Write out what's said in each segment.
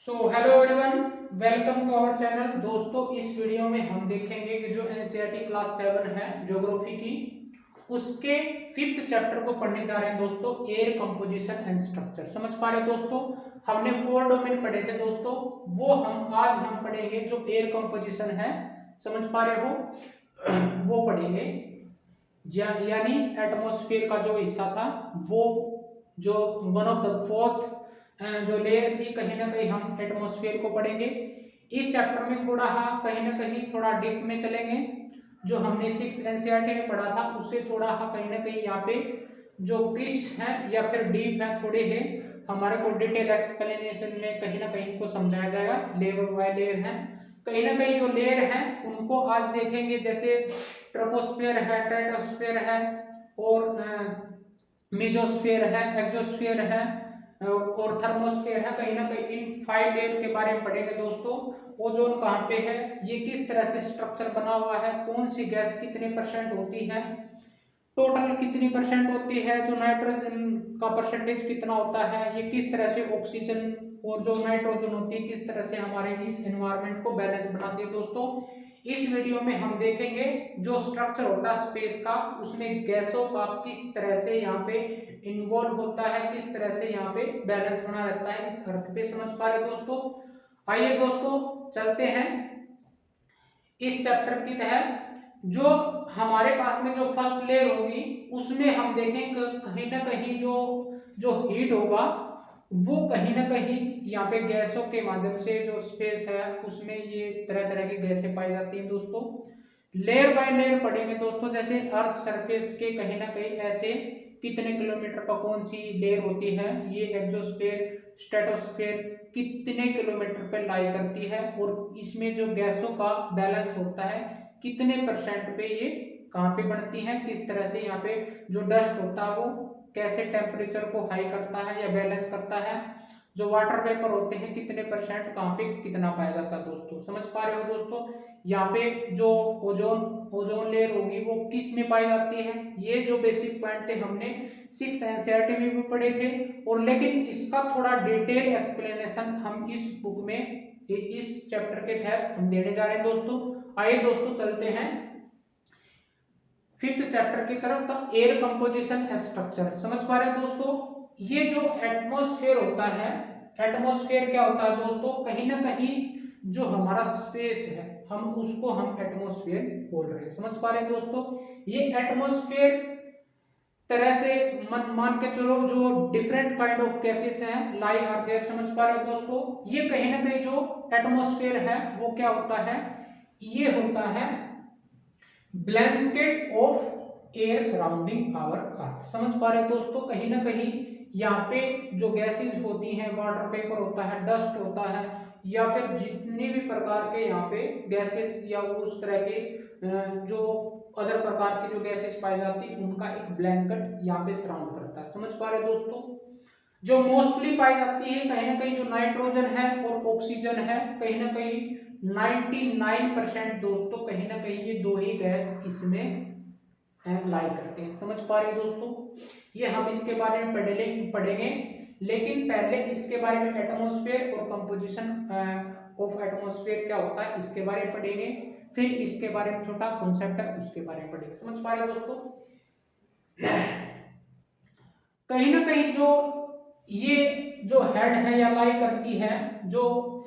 So hello everyone, welcome to our channel. दोस्तों, इस video में हम देखेंगे कि जो एनसीईआरटी क्लास 7 है ज्योग्राफी की, उसके 5th चैप्टर को पढ़ने जा रहे हैं दोस्तों, एयर कंपोजिशन एंड स्ट्रक्चर। समझ पा रहे हैं दोस्तों? हमने 4 डोमेन पढ़े थे दोस्तों, वो हम पढ़ेंगे जो एयर कंपोजिशन है। समझ पा रहे हो? वो पढ़ेंगे यानी एटमॉस्फेयर का जो हिस्सा था वो, जो वन ऑफ द फोर्थ जो लेयर थी, कहीं ना कहीं हम एटमॉस्फेयर को पढ़ेंगे। इस चैप्टर में थोड़ा कहीं ना कहीं थोड़ा डीप में चलेंगे। जो हमने 6 एनसीईआरटी में पढ़ा था उससे थोड़ा कहीं ना कहीं यहाँ पे जो क्रिप्स हैं या फिर डीप हैं थोड़े हैं, हमारे को डिटेल एक्सप्लेनेशन में कहीं ना कहीं इनको समझाया जाएगा। लेयर बाय लेयर है, कहीं ना कहीं जो लेयर हैं उनको आज देखेंगे, जैसे ट्रोपोस्फेयर है, स्ट्रेटोस्फेयर है, और मेजोस्फेयर है, एक्सोस्फेयर है, और थर्मोस्फेयर है। कहीं ना कहीं इन 5 लेयर के बारे में पढ़ेंगे दोस्तों। ओजोन कहाँ पे है, ये किस तरह से स्ट्रक्चर बना हुआ है, कौन सी गैस कितने परसेंट होती है, टोटल कितनी परसेंट होती है, जो नाइट्रोजन का परसेंटेज कितना होता है, ये किस तरह से ऑक्सीजन और जो नाइट्रोजन होती है किस तरह से हमारे इस एनवायरनमेंट को बैलेंस बनाती है दोस्तों। इस वीडियो में हम देखेंगे जो स्ट्रक्चर होता है स्पेस का, उसमें गैसों का किस तरह से यहाँ पे इन्वॉल्व होता है, किस तरह से यहाँ पे बैलेंस बना रहता है इस अर्थ पे। समझ पा रहे दोस्तों? आइए दोस्तों चलते हैं इस चैप्टर की तहत। जो हमारे पास में जो फर्स्ट लेयर होगी उसमें हम देखें कहीं ना कहीं जो जो हीट होगा वो कहीं ना कहीं यहाँ पे गैसों के माध्यम से, जो स्पेस है उसमें ये तरह तरह की गैसें पाई जाती हैं दोस्तों। लेयर बाय लेयर पढ़ेंगे दोस्तों, जैसे अर्थ सरफेस के कहीं ना कहीं ऐसे कितने किलोमीटर पर कौन सी लेयर होती है, ये एक्सोस्फेयर स्ट्रेटोस्फेयर कितने किलोमीटर पे लाई करती है, और इसमें जो गैसों का बैलेंस होता है कितने परसेंट पे ये कहाँ पे बढ़ती है, किस तरह से यहाँ पे जो डस्ट होता है वो कैसे टेम्परेचर को हाई करता है या बैलेंस करता है, जो वाटर वेपर होते हैं कितने परसेंट कहाँ पे कितना पाया जाता है दोस्तों। समझ पा रहे हो दोस्तों? यहाँ पे जो ओजोन ओजोन लेयर होगी वो किस में पाई जाती है, ये जो बेसिक पॉइंट थे हमने 6 एनसीईआरटी में भी पढ़े थे, और लेकिन इसका थोड़ा डिटेल एक्सप्लेनेशन हम इस बुक में इस चैप्टर के तहत हम देने जा रहे हैं दोस्तों। आइए दोस्तों चलते हैं 5th चैप्टर की तरफ। तो एयर कंपोजिशन स्ट्रक्चर समझ पा रहे हैं दोस्तों? ये जो एटमॉस्फेयर होता है, एटमॉस्फेयर क्या होता है दोस्तों, कहीं ना कहीं जो हमारा स्पेस है हम उसको हम एटमॉस्फेयर बोल रहे हैं। समझ पा रहे हैं दोस्तों? ये एटमॉस्फेयर तरह से मान के चलो जो डिफरेंट काइंड ऑफ गैसेस हैं लाई आर देयर। समझ पा रहे हो दोस्तों? ये कहीं ना कहीं जो एटमॉस्फेयर है वो क्या होता है, ये होता है blanket of air surrounding our earth. समझ पा रहे हो दोस्तों? कहीं ना कहीं यहाँ पे जो गैसेस होती हैं, वाटर वेपर होता है, डस्ट होता है, या फिर जितने भी प्रकार के यहाँ पे गैसेस या उस तरह के जो अदर प्रकार की जो गैसेस पाई जाती है उनका एक ब्लैंकेट यहाँ पे सराउंड करता है। समझ पा रहे हो दोस्तों? जो मोस्टली पाई जाती है कहीं ना कहीं जो नाइट्रोजन है और ऑक्सीजन है, कहीं ना कहीं 99% दोस्तों कहीं ना कहीं ये दो ही गैस इसमें लाई करते हैं। समझ पा रहे हैं दोस्तों? ये हम इसके बारे में पढ़ेंगे, लेकिन पहले इसके बारे में एटमॉस्फेयर और कंपोजिशन ऑफ एटमॉस्फेयर क्या होता है इसके बारे में पढ़ेंगे, फिर इसके बारे में छोटा कॉन्सेप्ट है उसके बारे में पढ़ेंगे। समझ पा रहे हैं दोस्तों? कहीं ना कहीं जो ये जो हेड है या लाई करती है, जो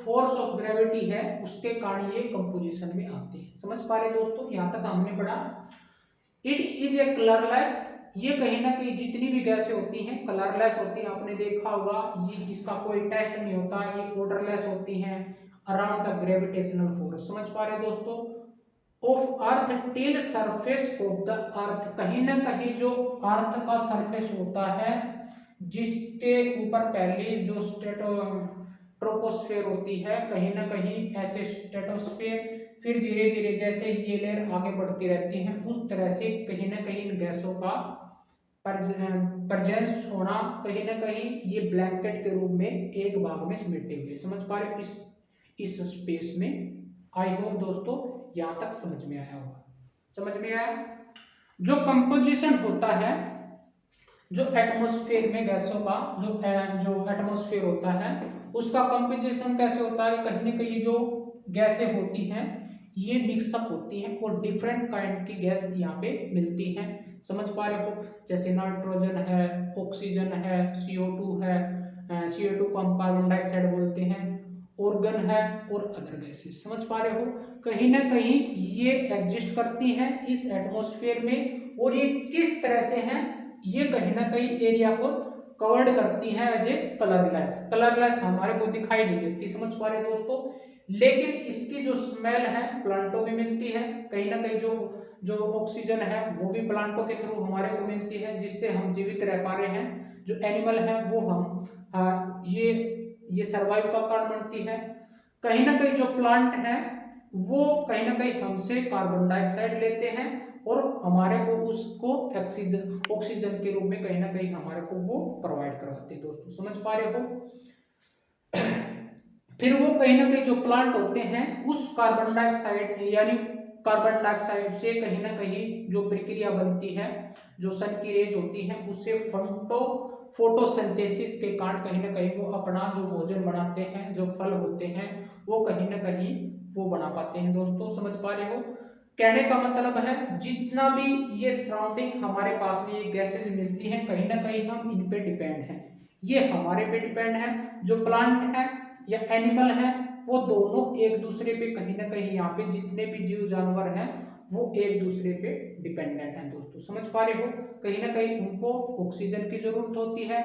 फोर्स ऑफ ग्रेविटी है उसके कारण ये कंपोजिशन में आते हैं। समझ पा रहे दोस्तों? यहां तक हमने पढ़ा। इट इज ए कलरलेस, ये कहीं ना कहीं जितनी भी गैसें होती हैं कलरलेस होती हैं। आपने देखा होगा ये इसका कोई टेस्ट नहीं होता, ये ऑर्डरलेस होती हैं अराउंड द ग्रेविटेशनल फोर्स। समझ पा रहे दोस्तों? Of earth till surface of the earth, कहीं ना कहीं जो अर्थ का सरफेस होता है जिसके ऊपर पहली जो ट्रोपोस्फेयर होती है, कहीं ना कहीं ऐसे स्ट्रेटोस्फेयर, फिर धीरे धीरे जैसे ये लेयर आगे बढ़ती रहती है उस तरह से कहीं ना कहीं इन गैसों का प्रजेंस होना, कहीं ना कहीं ये ब्लैंकेट के रूप में एक भाग में समेटे हुए। समझ पा रहे इस स्पेस में? आई होप दोस्तों यहां तक समझ में आया होगा। समझ में आया? जो कंपोजिशन होता है जो एटमॉस्फेयर में गैसों का जो एटमॉस्फेयर होता है उसका कंपोजिशन कैसे होता है, कहीं ना कहीं जो गैसें होती हैं ये मिक्सअप होती हैं और डिफरेंट काइंड की गैस यहाँ पे मिलती हैं। समझ पा रहे हो, जैसे नाइट्रोजन है, ऑक्सीजन है, CO2 है, CO2 को हम कार्बन डाइऑक्साइड बोलते हैं, ऑर्गन है और अदर गैसेस। समझ पा रहे हो, कहीं ना कहीं ये एग्जिस्ट करती हैं इस एटमॉस्फेयर में और ये किस तरह से हैं, ये कहीं ना कहीं एरिया को कवर्ड करती हैं एज ए कलरलेस। कलरलेस हमारे को दिखाई नहीं देती। समझ पा रहे दोस्तों, लेकिन इसकी जो स्मेल है प्लांटों में मिलती है, कहीं ना कहीं जो जो ऑक्सीजन है वो भी प्लांटों के थ्रू हमारे को मिलती है जिससे हम जीवित रह पा रहे हैं। जो एनिमल है वो हम ये सर्वाइव का कारण बनती है। कहीं ना कहीं जो प्लांट है वो कहीं ना कहीं हमसे कार्बन डाइऑक्साइड लेते हैं और हमारे को उसको ऑक्सीजन के रूप में कहीं ना कहीं हमारे को वो प्रोवाइड करवाते हैं। दोस्तों समझ पा रहे हो, फिर वो कहीं ना कहीं जो प्लांट होते हैं उस कार्बन डाइऑक्साइड यानी कार्बन डाइऑक्साइड से कहीं ना कहीं जो प्रक्रिया बनती है, जो सन की रेज होती है उससे फोटोसिंथेसिस के कारण कहीं ना कहीं वो अपना जो भोजन बनाते हैं, जो फल होते हैं वो कहीं ना कहीं वो बना पाते हैं। दोस्तों समझ पा रहे हो, कहने का मतलब है जितना भी ये सराउंडिंग हमारे पास में ये गैसेस मिलती हैं कहीं ना कहीं हम इन पे डिपेंड हैं, ये हमारे पे डिपेंड है। जो प्लांट है या एनिमल है वो दोनों एक दूसरे पे कहीं ना कहीं यहाँ पे जितने भी जीव जानवर हैं वो एक दूसरे पे डिपेंडेंट हैं। दोस्तों समझ पा रहे हो, कहीं ना कहीं उनको ऑक्सीजन की जरूरत होती है,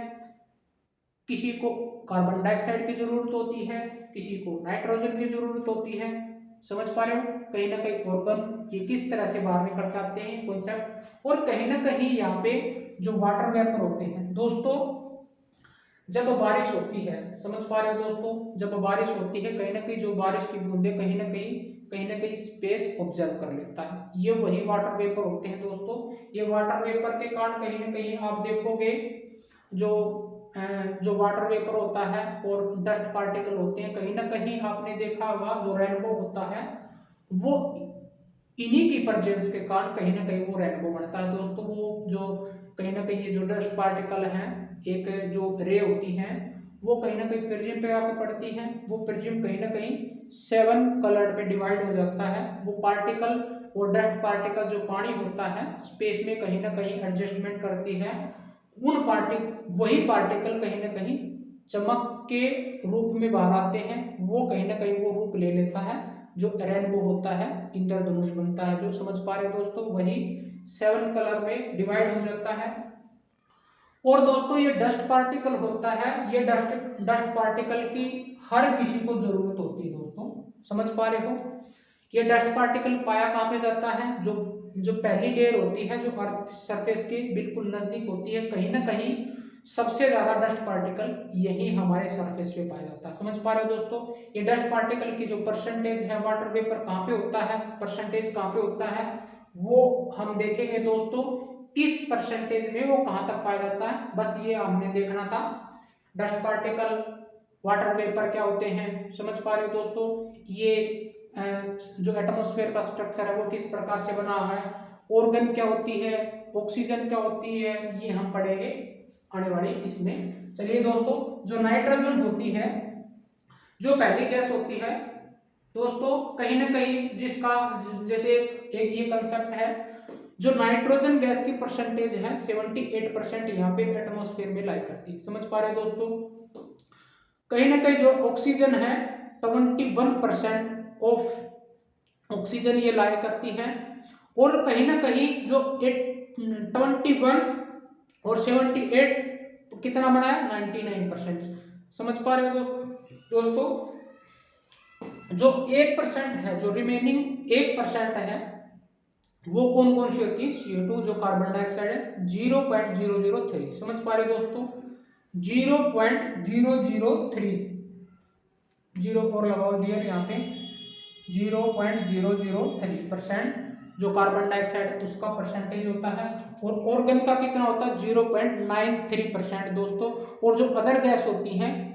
किसी को कार्बन डाइऑक्साइड की जरूरत होती है, किसी को नाइट्रोजन की जरूरत होती है। समझ पा रहे हो, कहीं ना कहीं ऑर्गन ये किस तरह से बाहर निकल के आते हैं कॉन्सेप्ट। और कहीं ना कहीं यहाँ पे जो वाटर वेपर होते हैं दोस्तों, जब बारिश होती है, समझ पा रहे हो दोस्तों, जब बारिश होती है कहीं ना कहीं जो बारिश की बूंदे कहीं ना कहीं स्पेस ऑब्जर्व कर लेता है, ये वही वाटर वेपर होते हैं। दोस्तों ये वाटर वेपर के कारण कहीं ना कहीं आप देखोगे जो जो वाटर वेपर होता है और डस्ट पार्टिकल होते हैं, कहीं ना कहीं आपने देखा होगा जो रेनबो होता है वो इन्हीं की प्रेजेंस के कारण कहीं ना कहीं वो रेनबो बनता है। दोस्तों वो जो कहीं ना कहीं ये जो डस्ट पार्टिकल हैं, एक जो रे होती हैं वो कहीं ना कहीं प्रिज्म पे आके पड़ती हैं, वो प्रिज्म कहीं ना कहीं 7 कलर पे डिवाइड हो जाता है। वो पार्टिकल और डस्ट पार्टिकल जो पानी होता है स्पेस में कहीं ना कहीं एडजस्टमेंट करती है, वही पार्टिकल कहीं ना कहीं चमक के रूप में बाहर आते हैं, वो कहीं ना कहीं वो रूप ले लेता है जो रेनबो होता है, इंद्रधनुष बनता है। जो समझ पा रहे दोस्तों, वही 7 कलर में डिवाइड हो जाता है। और दोस्तों ये डस्ट पार्टिकल होता है, ये डस्ट पार्टिकल की हर किसी को जरूरत होती है। दोस्तों समझ पा रहे हो, ये डस्ट पार्टिकल पाया कहाँ पे जाता है, जो जो पहली लेयर होती है जो अर्थ सरफेस के बिल्कुल नजदीक होती है, कहीं ना कहीं सबसे ज्यादा डस्ट पार्टिकल यही हमारे सरफेस पे पाया जाता है। समझ पा रहे हो दोस्तों, ये डस्ट पार्टिकल की जो परसेंटेज है वाटर वेपर कहाँ पे होता है, परसेंटेज कहाँ पे होता है वो हम देखेंगे दोस्तों, किस परसेंटेज में वो कहाँ तक पाया जाता है, बस ये हमने देखना था। डस्ट पार्टिकल वाटर वेपर क्या होते हैं, समझ पा रहे हो दोस्तों, ये जो एटमॉस्फेयर का स्ट्रक्चर है वो किस प्रकार से बना है, ऑर्गन क्या होती है, ऑक्सीजन क्या होती है, ये हम पढ़ेंगे आने वाली इसमें। चलिए दोस्तों, जो नाइट्रोजन होती है, जो पहली गैस होती है दोस्तों, कहीं ना कहीं जिसका जैसे एक ये कंसेप्ट है, जो नाइट्रोजन गैस की परसेंटेज है 78% यहाँ पे एटमॉस्फेयर में लाई करती है। समझ पा रहे हैं दोस्तों, कहीं ना कहीं जो ऑक्सीजन है 21% ऑफ ऑक्सीजन ये लाई करती है, और कहीं ना कहीं जो 21 और 78 कितना बना है 99%। समझ पा रहे हो दोस्तों, जो 1% है, जो रिमेनिंग 1% है वो कौन कौन सी होती है, CO2 जो कार्बन डाइऑक्साइड है 0.003। समझ पा रहे दोस्तों, 0.003, जीरो और लगाओ डियर यहाँ पे, 0.003% जो कार्बन डाइऑक्साइड उसका परसेंटेज होता है, और ऑर्गन का कितना होता है 0.93% दोस्तों, और जो अदर गैस होती हैं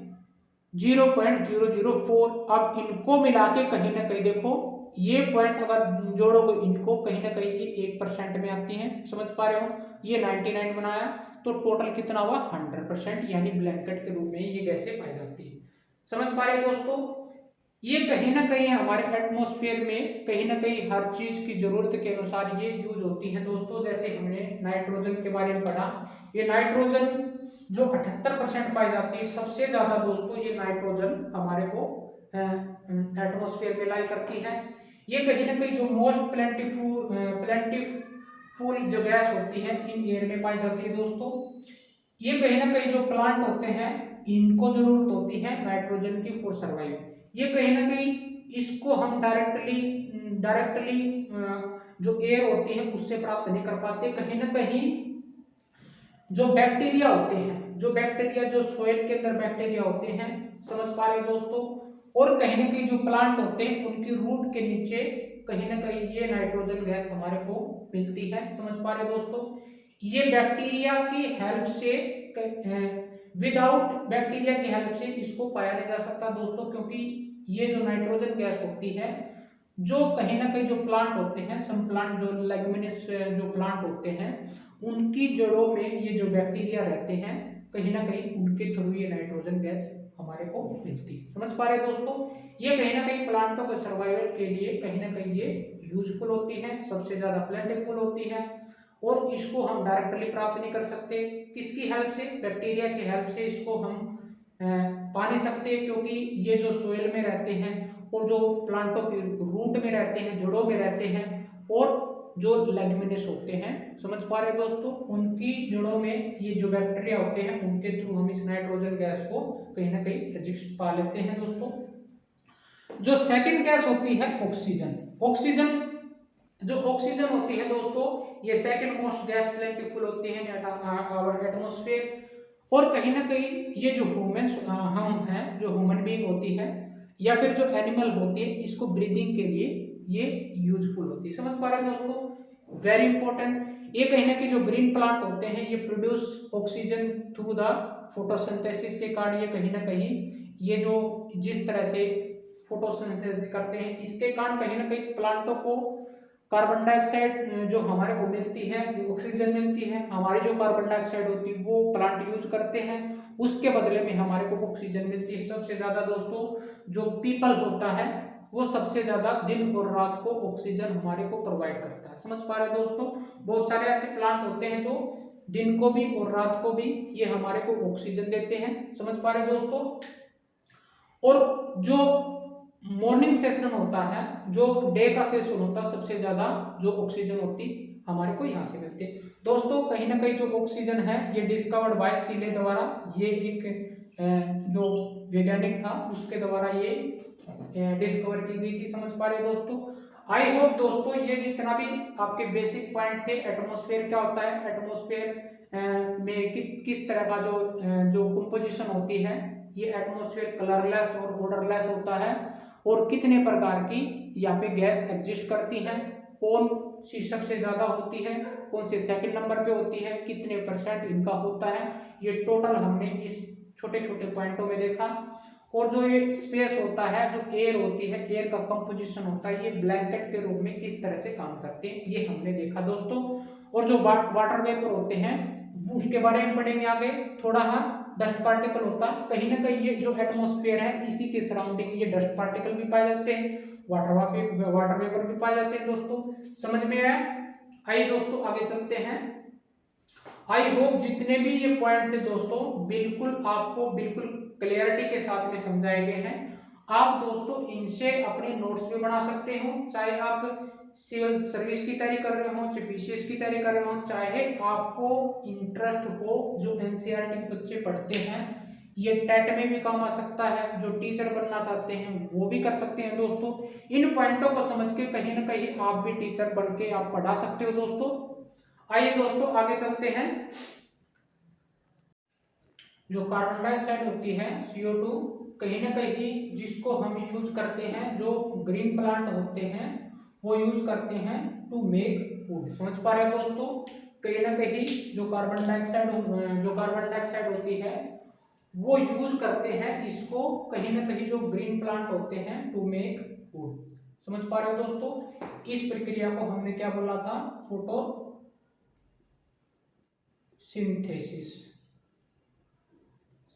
0.004। अब इनको मिला के कहीं ना कहीं देखो, ये पॉइंट अगर जोड़ोगे इनको कहीं ना कहीं ये 1% में आती हैं। समझ पा रहे हो, ये 99 बनाया, तो टोटल कितना हुआ 100%, यानी ब्लैंकेट के रूप में ये गैसें पाई जाती है। समझ पा रहे दोस्तों, ये कहीं ना कहीं हमारे एटमॉस्फेयर में कहीं ना कहीं हर चीज की जरूरत के अनुसार ये यूज होती है दोस्तों। जैसे हमने नाइट्रोजन के बारे में पढ़ा, ये नाइट्रोजन जो 78% पाई जाती है, सबसे ज्यादा दोस्तों ये नाइट्रोजन हमारे को एटमॉस्फेयर में लाई करती है। ये कहीं ना कहीं जो मोस्ट प्लेंटिफुल जो गैस होती है इन एयर में पाई जाती है दोस्तों। ये कहीं ना कहीं जो प्लांट होते हैं इनको जरूरत होती है नाइट्रोजन की फॉर सर्वाइव। ये कहीं ना कहीं इसको हम डायरेक्टली जो एयर होती है उससे प्राप्त नहीं कर पाते। कहीं ना कहीं जो बैक्टीरिया होते हैं, जो सोइल के अंदर बैक्टीरिया होते हैं, समझ पा रहे दोस्तों, और कहीं ना कहीं जो प्लांट होते हैं उनकी रूट के नीचे कहीं ना कहीं ये नाइट्रोजन गैस हमारे को मिलती है। समझ पा रहे दोस्तों, ये बैक्टीरिया की हेल्प से, विदाउट बैक्टीरिया की हेल्प से इसको पाया नहीं जा सकता दोस्तों, क्योंकि ये जो नाइट्रोजन गैस होती है, जो कहीं ना कहीं जो प्लांट होते हैं, सम प्लांट जो लेग्यूमिनस जो प्लांट होते हैं उनकी जड़ों में ये जो बैक्टीरिया रहते हैं, कहीं ना कहीं उनके थ्रू ये नाइट्रोजन गैस हमारे को मिलती है। समझ पा रहे दोस्तों, ये कहीं ना कहीं प्लांटों के सर्वाइवल के लिए कहीं ना कहीं ये यूजफुल होती है, सबसे ज्यादा प्लेंटिफुल होती है, और इसको हम डायरेक्टली प्राप्त नहीं कर सकते। किसकी हेल्प से? बैक्टीरिया की हेल्प से इसको हम पा नहीं सकते, क्योंकि ये जो सोइल में रहते हैं और जो प्लांटों की रूट में रहते हैं, जड़ों में रहते हैं, और जो लेग्यूमिनस होते हैं, समझ पा रहे दोस्तों, उनकी जड़ों में ये जो बैक्टीरिया होते हैं उनके थ्रू हम इस नाइट्रोजन गैस को कहीं ना कहीं एग्जिस्ट पा लेते हैं दोस्तों। जो सेकंड गैस होती है ऑक्सीजन जो ऑक्सीजन होती है दोस्तों, ये सेकंड मोस्ट गैस प्लेंटिफुल होती है इन आवर एटमॉस्फेयर। और कहीं ना कहीं ये जो हम हैं, जो ह्यूमन बीइंग होती है या फिर जो एनिमल होती है, इसको ब्रीदिंग के लिए ये यूजफुल होती है। समझ पा रहे हैं दोस्तों, वेरी इंपॉर्टेंट। ये कहीं ना कहीं जो ग्रीन प्लांट होते हैं ये produce oxygen through the photosynthesis के कारण, ये कहीं ना कहीं ये जो जिस तरह से फोटोसिंथेसिस करते हैं इसके कारण कहीं ना कहीं प्लांटों को कार्बन डाइऑक्साइड जो हमारे को मिलती है, ऑक्सीजन मिलती है। हमारी जो कार्बन डाइऑक्साइड होती है वो प्लांट यूज करते हैं, उसके बदले में हमारे को ऑक्सीजन मिलती है। सबसे ज्यादा दोस्तों जो पीपल होता है वो सबसे ज्यादा दिन और रात को ऑक्सीजन हमारे को प्रोवाइड करता है। समझ पा रहे हैं दोस्तों, बहुत सारे ऐसे प्लांट होते हैं जो दिन को भी और रात को भी ये हमारे को ऑक्सीजन देते हैं। समझ पा रहे हैं दोस्तों, और जो मॉर्निंग सेशन होता है, जो डे का सेशन होता है, सबसे ज्यादा जो ऑक्सीजन होती हमारे को यहाँ से मिलती है दोस्तों। कहीं ना कहीं जो ऑक्सीजन है ये डिस्कवर्ड बाय सीले द्वारा, ये एक जो वैज्ञानिक था उसके द्वारा ये डिस्कवर की गई थी। समझ पा रहे दोस्तों, आई होप दोस्तों ये जितना भी आपके बेसिक पॉइंट थे, एटमॉस्फेयर क्या होता है, एटमॉस्फेयर में किस तरह का जो कंपोजिशन होती है, ये एटमॉस्फेयर कलरलेस और ऑर्डरलेस होता है, और कितने प्रकार की यहाँ पे गैस एग्जिस्ट करती हैं, कौन सी सबसे ज्यादा होती है, कौन से सेकंड नंबर पे होती है, कितने % इनका होता है, ये टोटल हमने इस छोटे छोटे पॉइंटों में देखा। और जो ये स्पेस होता है, जो एयर होती है, एयर का कंपोजिशन होता है, ये ब्लैंकेट के रूप में किस तरह से काम करते हैं ये हमने देखा दोस्तों। और जो वाटर वेपर होते हैं उसके बारे में पढ़ेंगे आगे थोड़ा। डस्ट पार्टिकल होता है, कहीं ना कहीं ये जो एटमॉस्फेयर है इसी के सराउंडिंग ये डस्ट पार्टिकल भी पाए जाते हैं, वाटर वेपर भी पाए जाते हैं दोस्तों। समझ में आया? आइए दोस्तों आगे चलते हैं। आई होप जितने भी ये पॉइंट थे दोस्तों बिल्कुल आपको बिल्कुल क्लियरिटी के साथ में समझाए गए हैं। आप दोस्तों इनसे अपने नोट्स भी बना सकते हो, चाहे आप सिविल सर्विस की तैयारी कर रहे हो, चाहे पीसीएस की तैयारी कर रहे हो, चाहे आपको इंटरेस्ट हो, जो एनसीईआरटी बच्चे पढ़ते हैं, ये टेट में भी काम आ सकता है, जो टीचर बनना चाहते हैं वो भी कर सकते हैं दोस्तों। इन पॉइंटों को समझ के कहीं ना कहीं आप भी टीचर बन के आप पढ़ा सकते हो दोस्तों। आइए दोस्तों आगे चलते हैं। जो कार्बन डाइऑक्साइड होती है CO2, कहीं ना कहीं जिसको हम यूज करते हैं, जो ग्रीन प्लांट होते हैं वो यूज करते हैं टू मेक फूड। समझ पा रहे हैं दोस्तों, कहीं ना कहीं जो कार्बन डाइऑक्साइड होती है वो यूज करते हैं इसको, कहीं ना कहीं जो ग्रीन प्लांट होते हैं टू मेक फूड। समझ पा रहे हो दोस्तों, इस प्रक्रिया को हमने क्या बोला था, फोटो सिंथेसिस।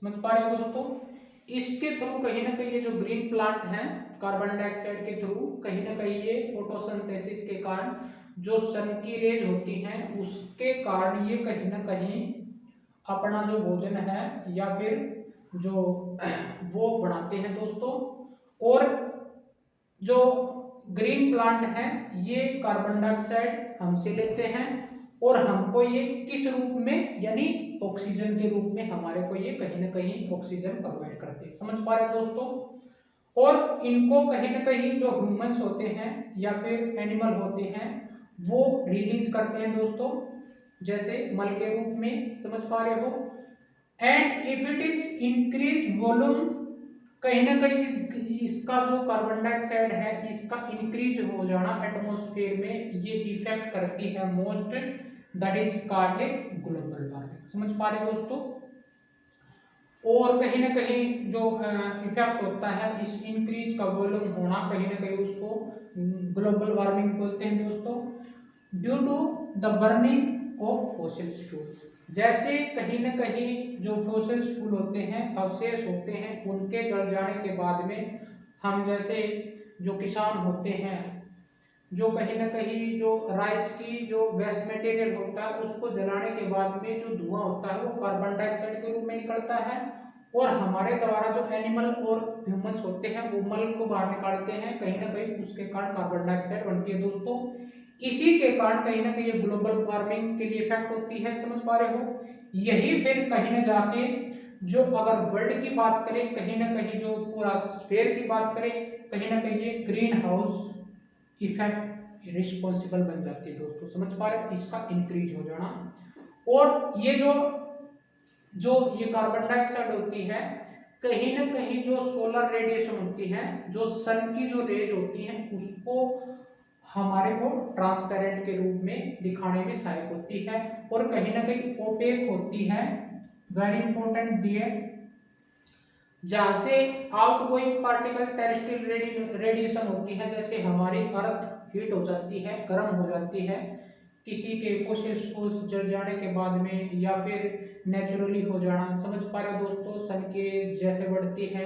समझ पा रहे हो दोस्तों? इसके थ्रू कहीं ना कहीं ये जो ग्रीन प्लांट है, कार्बन डाइऑक्साइड के थ्रू कहीं ना कहीं ये फोटोसिंथेसिस के कारण जो सन की रेज होती हैं उसके कारण ये कहीं ना कहीं अपना जो भोजन है या फिर जो वो बनाते हैं दोस्तों। और जो ग्रीन प्लांट है ये कार्बन डाइऑक्साइड हमसे लेते हैं और हमको ये किस रूप में, यानी ऑक्सीजन के रूप में हमारे को ये कहीं ना कहीं ऑक्सीजन प्रोवाइड करते हैं। समझ पा रहे हैं दोस्तों? और इनको कहीं ना कहीं जो ह्यूमंस होते हैं या फिर एनिमल होते हैं वो रिलीज करते हैं दोस्तों, जैसे मल के रूप में। समझ पा रहे हो? And if it is increase volume, कहीं ना कहीं इसका जो कार्बन डाइऑक्साइड है इसका इंक्रीज हो जाना एटमॉस्फेयर में ये इफेक्ट करती है most, that is called a global warming. समझ पा रहे हो दोस्तों? और कहीं ना कहीं जो इफेक्ट होता है इस इंक्रीज का वॉल्यूम होना, कहीं ना कहीं उसको ग्लोबल वार्मिंग बोलते हैं दोस्तों, due to the burning of fossil fuels. जैसे कहीं ना कहीं जो फॉसिल फ्यूल होते हैं, अवशेष होते हैं, उनके जल जाने के बाद में हम जैसे जो किसान होते हैं, जो कहीं ना कहीं जो राइस की जो वेस्ट मटेरियल होता है उसको जलाने के बाद में जो धुआं होता है वो कार्बन डाइऑक्साइड के रूप में निकलता है और हमारे द्वारा जो एनिमल और ह्यूमंस होते हैं वो मल को बाहर निकालते हैं, कहीं ना कहीं उसके कारण कार्बन डाइऑक्साइड बनती है दोस्तों। इसी के कारण कहीं ना कहीं ग्लोबल वार्मिंग के लिए इफेक्ट होती है। समझ पा रहे हो? यही फिर कहीं ना जाके जो अगर वर्ल्ड की बात करें, कहीं ना कहीं जो पूरा स्फीयर की बात करें, कहीं ना कहीं ये ग्रीन हाउस इफेक्ट रिस्पॉन्सिबल बन जाती है दोस्तों। समझ पा रहे हो? इसका इंक्रीज हो जाना। और ये जो जो ये कार्बन डाइऑक्साइड होती है, कहीं ना कहीं जो सोलर रेडिएशन होती है, जो सन की जो रेज होती है उसको हमारे को ट्रांसपेरेंट के रूप में दिखाने में सहायक होती है और कहीं ना कहीं ओपेक होती है। वेरी इंपॉर्टेंट दिए, जहां से आउटगोइंग पार्टिकल टेरेस्ट्रियल रेडिएशन होती है, जैसे हमारी अर्थ हीट हो जाती है, गर्म हो जाती है किसी के फॉसिल फ्यूल्स जल जाने के बाद में या फिर नेचुरली हो जाना। समझ पा रहे हो दोस्तों? सन की रेज जैसे बढ़ती है,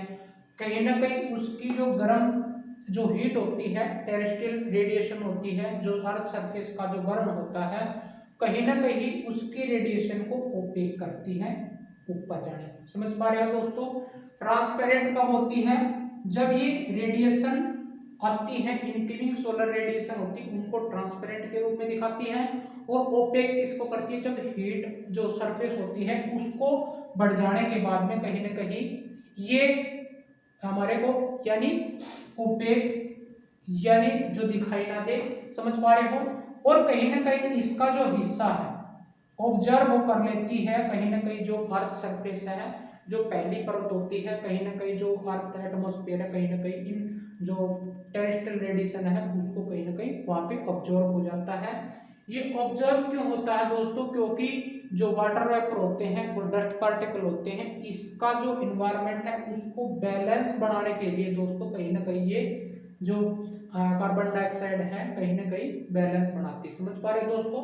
कहीं ना कहीं उसकी जो गर्म जो हीट होती है, टेरेस्ट्रियल रेडिएशन होती है, जो अर्थ सरफेस का जो बर्न होता है, कहीं ना कहीं उसकी रेडिएशन को ओपेक करती है ऊपर जाने। समझ पा रहे हो दोस्तों? ट्रांसपेरेंट कब होती है? जब ये रेडिएशन आती है, इनकमिंग सोलर रेडिएशन होती है, उनको ट्रांसपेरेंट के रूप में दिखाती है। और ओपेक किसको करती है? जब हीट जो सरफेस होती है उसको बढ़ जाने के बाद में कहीं ना कहीं ये हमारे को यानी ओपेक यानी जो दिखाई ना दे। समझ पा रहे हो? और कहीं ना कहीं इसका जो हिस्सा है ऑब्जर्व कर लेती है, कहीं ना कहीं जो अर्थ सरफेस है, जो पहली परत होती है, कहीं ना कहीं जो अर्थ एटमॉस्फेयर है, कहीं ना कहीं इन जो टेरेस्ट्रियल रेडिएशन है उसको कहीं ना कहीं वहां पे ऑब्जर्व हो जाता है। ये ऑब्जर्व क्यों होता है दोस्तों? क्योंकि जो वाटर वेपर होते हैं और डस्ट पार्टिकल होते हैं, इसका जो इन्वायरमेंट है उसको बैलेंस बनाने के लिए दोस्तों कहीं ना कहीं ये जो कार्बन डाइऑक्साइड है कहीं ना कहीं बैलेंस बनाती है। समझ पा रहे दोस्तों?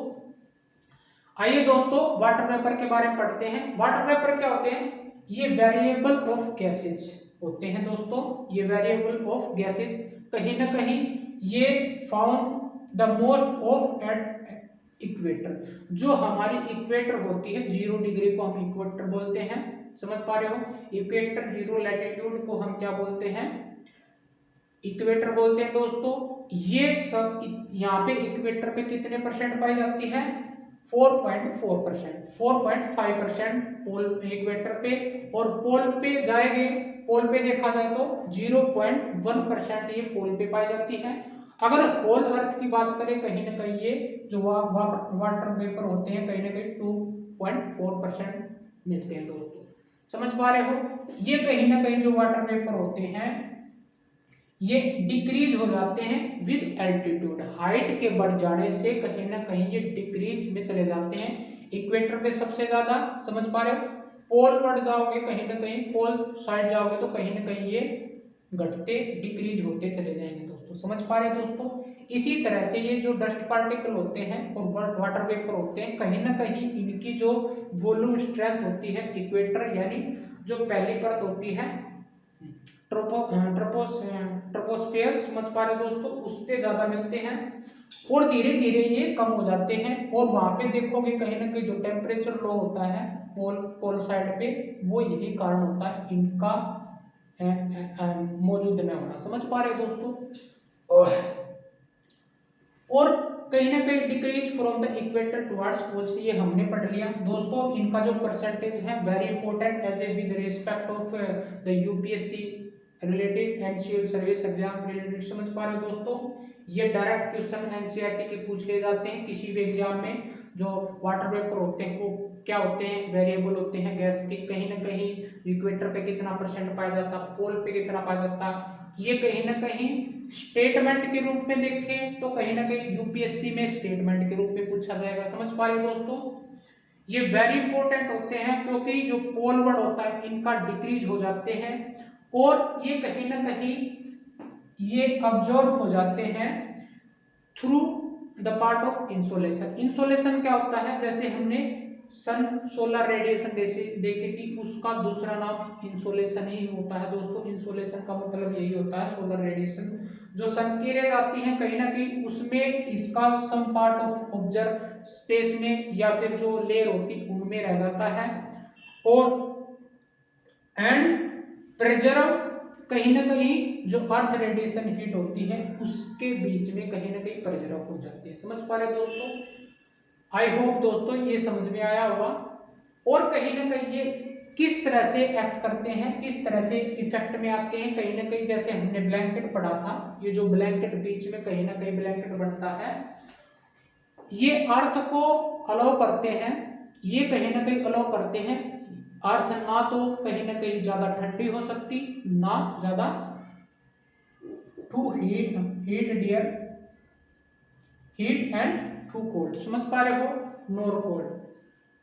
आइए दोस्तों वाटर वेपर के बारे में पढ़ते हैं। वाटर वेपर क्या होते हैं? ये वेरिएबल ऑफ गैसेज होते हैं दोस्तों। ये वेरिएबल ऑफ गैसेज कहीं ना कहीं ये found the most of at equator. जो हमारी इक्वेटर होती है, 0 डिग्री को हम इक्वेटर बोलते हैं। समझ पा रहे हो? इक्वेटर 0 लैटिट्यूड को हम क्या बोलते हैं? इक्वेटर बोलते हैं दोस्तों। ये सब यहाँ पे इक्वेटर पे कितने परसेंट पाई जाती है? 4.4%, 4.5% पोल इक्वेटर पे, और पोल पे जाएंगे, पोल पे देखा जाए तो 0.1% ये पोल पे पाई जाती है। अगर होल अर्थ की बात करें, कहीं ना कहीं ये जो वाटर वेपर होते हैं कहीं ना कहीं 2.4% मिलते हैं दोस्तों। समझ पा रहे हो? ये कहीं ना कहीं जो वाटर वेपर होते हैं ये डिक्रीज हो जाते हैं विद एल्टीट्यूड। हाइट के बढ़ जाने से कहीं ना कहीं ये डिक्रीज में चले जाते हैं। इक्वेटर पे सबसे ज्यादा। समझ पा रहे हो? पोल पर जाओगे, कहीं ना कहीं पोल साइड जाओगे तो कहीं ना कहीं ये घटते डिक्रीज होते चले जाएंगे दोस्तों। समझ पा रहे हैं दोस्तों। इसी तरह से ये जो डस्ट पार्टिकल होते हैं और वाटर वेपर होते हैं, कहीं ना कहीं इनकी जो वॉल्यूम स्ट्रेंथ होती है इक्वेटर यानी जो पहली परत होती है ट्रोपोस्फेयर, समझ पा रहे दोस्तों, उससे ज्यादा मिलते हैं और धीरे धीरे ये कम हो जाते हैं। और वहां पे देखोगे कहीं ना कहीं जो टेम्परेचर लो होता है पोल साइड पे, वो यही कारण होता है इनका मौजूद न होना। समझ पा रहे दोस्तों। और कहीं ना कहीं decrease from the equator towards poles, ये हमने पढ़ लिया दोस्तों। इनका जो परसेंटेज है very important as a with respect of the UPSC related and civil service exam related. समझ पा रहे हो दोस्तों। ये डायरेक्ट क्वेश्चन एनसीईआरटी के पूछे जाते हैं किसी भी एग्जाम में। जो वाटर वेपर होते हैं वो क्या होते हैं, वेरिएबल होते हैं गैस के। कहीं ना कहीं इक्वेटर पे कितना परसेंट पाया जाता, पोल पे कितना पाया जाता, ये कहीं ना कहीं स्टेटमेंट के रूप में देखें तो कहीं ना कहीं यूपीएससी में स्टेटमेंट के रूप में पूछा जाएगा। समझ पा रहे हो दोस्तों। ये वेरी इंपॉर्टेंट होते हैं क्योंकि जो पोल वर्ड होता है इनका डिक्रीज हो जाते हैं और ये कहीं ना कहीं ये अब्जॉर्ब हो जाते हैं through the part of insolation. Insolation क्या होता है, जैसे हमने सन सोलर रेडिएशन देखी थी, उसका दूसरा नाम इंसोलेशन ही होता है दोस्तों। इंसोलेशन का मतलब यही होता है सोलर रेडिएशन। जो सन की रेज आती है कहीं ना कहीं उसमें इसका some part of observe space में या फिर जो लेयर होती उनमें रह जाता है और एंड प्रेजर कहीं ना कहीं जो अर्थ रेडिएशन हीट होती है उसके बीच में कहीं ना कहीं प्रेजर हो जाती है। समझ पा रहे दोस्तों। आई होप दोस्तों ये समझ में आया होगा। और कहीं ना कहीं ये किस तरह से एक्ट करते हैं, किस तरह से इफेक्ट में आते हैं, कहीं ना कहीं जैसे हमने ब्लैंकेट पढ़ा था, ये जो ब्लैंकेट बीच में कहीं ना कहीं ब्लैंकेट बनता है, ये अर्थ को अलाउ करते हैं, ये कहीं ना कहीं अलाउ करते हैं अर्थ ना तो कहीं ना कहीं ज्यादा ठंडी हो सकती ना ज्यादा too heat dear heat and too cold. समझ पा रहे हो, नोर कोल्ड,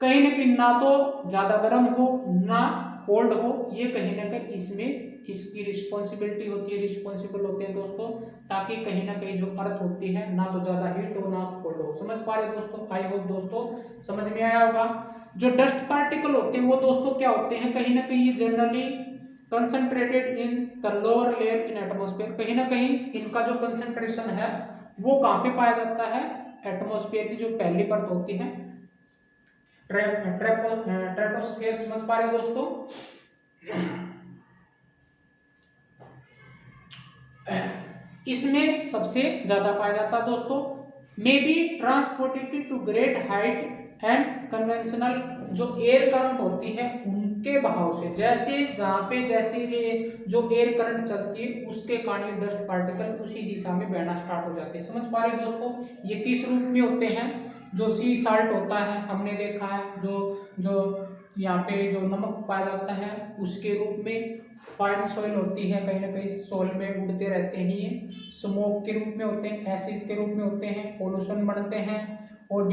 कहीं ना कहीं ना तो ज्यादा गर्म हो ना कोल्ड हो। ये कहीं ना कहीं इसमें इसकी रिस्पॉन्सिबिलिटी होती है, रिस्पॉन्सिबल होते हैं दोस्तों, ताकि कहीं ना कहीं जो अर्थ होती है ना तो ज्यादा हीट हो ना कोल्ड हो। समझ पा रहे दोस्तों। आई होप दोस्तों समझ में आया होगा। जो डस्ट पार्टिकल होते हैं वो दोस्तों क्या होते हैं, कहीं ना कहीं ये generally concentrated in the lower layer in atmosphere. कहीं ना कहीं इनका जो कंसंट्रेशन है वो कहाँ पे पाया जाता है, एटमॉस्फेयर की जो पहली परत होती है ट्रेपोस्फेयर। समझ पा रहे दोस्तों। इसमें सबसे ज्यादा पाया जाता है दोस्तों। May be transported to great height and conventional जो एयर करंट होती है उनके बहाव से, जैसे जहां पे जैसे जो एयर करंट चलती है उसके कारण डस्ट पार्टिकल उसी दिशा में बहना स्टार्ट हो जाते हैं। समझ पा रहे दोस्तों। ये किस रूप में होते हैं, जो सी साल्ट होता है हमने देखा है, जो जो यहाँ पे जो नमक पाया जाता है उसके रूप में, फाइन सॉइल होती है कहीं ना कहीं सॉइल में उड़ते रहते हैं, ये स्मोक के रूप में होते हैं, एसिड के रूप में होते हैं, पोल्यूशन बनते हैं और